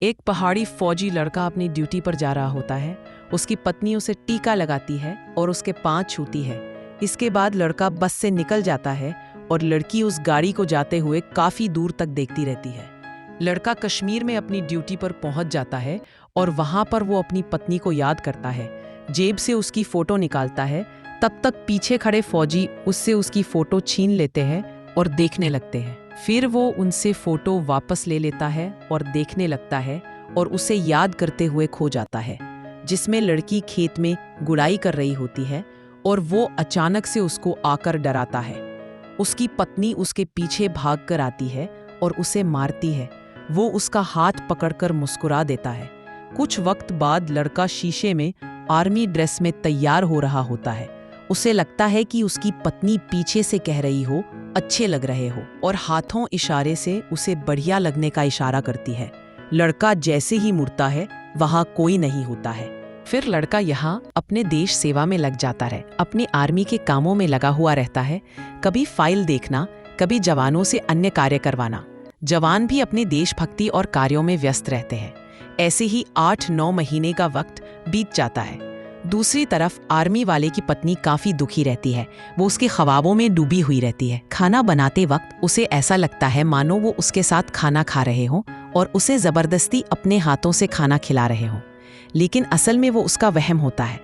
एक पहाड़ी फौजी लड़का अपनी ड्यूटी पर जा रहा होता है। उसकी पत्नी उसे टीका लगाती है और उसके पाँव छूती है। इसके बाद लड़का बस से निकल जाता है और लड़की उस गाड़ी को जाते हुए काफ़ी दूर तक देखती रहती है। लड़का कश्मीर में अपनी ड्यूटी पर पहुंच जाता है और वहां पर वो अपनी पत्नी को याद करता है। जेब से उसकी फ़ोटो निकालता है। तब तक पीछे खड़े फौजी उससे उसकी फ़ोटो छीन लेते हैं और देखने लगते हैं। फिर वो उनसे फ़ोटो वापस ले लेता है और देखने लगता है और उसे याद करते हुए खो जाता है, जिसमें लड़की खेत में गुड़ाई कर रही होती है और वो अचानक से उसको आकर डराता है। उसकी पत्नी उसके पीछे भाग कर आती है और उसे मारती है। वो उसका हाथ पकड़कर मुस्कुरा देता है। कुछ वक्त बाद लड़का शीशे में आर्मी ड्रेस में तैयार हो रहा होता है। उसे लगता है कि उसकी पत्नी पीछे से कह रही हो, अच्छे लग रहे हो, और हाथों इशारे से उसे बढ़िया लगने का इशारा करती है। लड़का जैसे ही मुड़ता है वहां कोई नहीं होता है। फिर लड़का यहाँ अपने देश सेवा में लग जाता है। अपनी आर्मी के कामों में लगा हुआ रहता है। कभी फाइल देखना, कभी जवानों से अन्य कार्य करवाना। जवान भी अपने देशभक्ति और कार्यों में व्यस्त रहते हैं। ऐसे ही 8-9 महीने का वक्त बीत जाता है। दूसरी तरफ आर्मी वाले की पत्नी काफी दुखी रहती है। वो उसके ख्वाबों में डूबी हुई रहती है। खाना बनाते वक्त उसे ऐसा लगता है मानो वो उसके साथ खाना खा रहे हों और उसे जबरदस्ती अपने हाथों से खाना खिला रहे हों, लेकिन असल में वो उसका वहम होता है।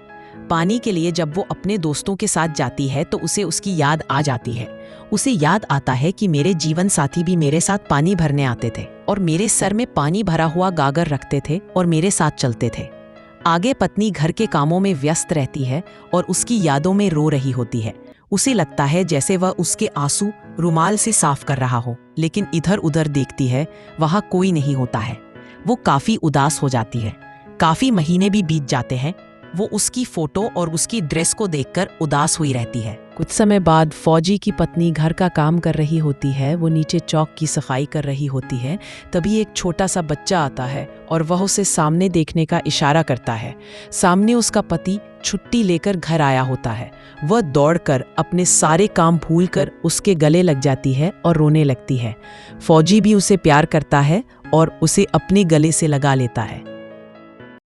पानी के लिए जब वो अपने दोस्तों के साथ जाती है तो उसे उसकी याद आ जाती है। उसे याद आता है कि मेरे जीवन साथी भी मेरे साथ पानी भरने आते थे और मेरे सर में पानी भरा हुआ गागर रखते थे और मेरे साथ चलते थे। आगे पत्नी घर के कामों में व्यस्त रहती है और उसकी यादों में रो रही होती है। उसे लगता है जैसे वह उसके आंसू रुमाल से साफ कर रहा हो, लेकिन इधर उधर देखती है, वहां कोई नहीं होता है। वो काफी उदास हो जाती है। काफी महीने भी बीत जाते हैं। वो उसकी फोटो और उसकी ड्रेस को देखकर उदास हुई रहती है। कुछ समय बाद फौजी की पत्नी घर का काम कर रही होती है। वो नीचे चौक की सफाई कर रही होती है। तभी एक छोटा सा बच्चा आता है और वह उसे सामने देखने का इशारा करता है। सामने उसका पति छुट्टी लेकर घर आया होता है। वह दौड़कर अपने सारे काम भूलकर उसके गले लग जाती है और रोने लगती है। फौजी भी उसे प्यार करता है और उसे अपने गले से लगा लेता है।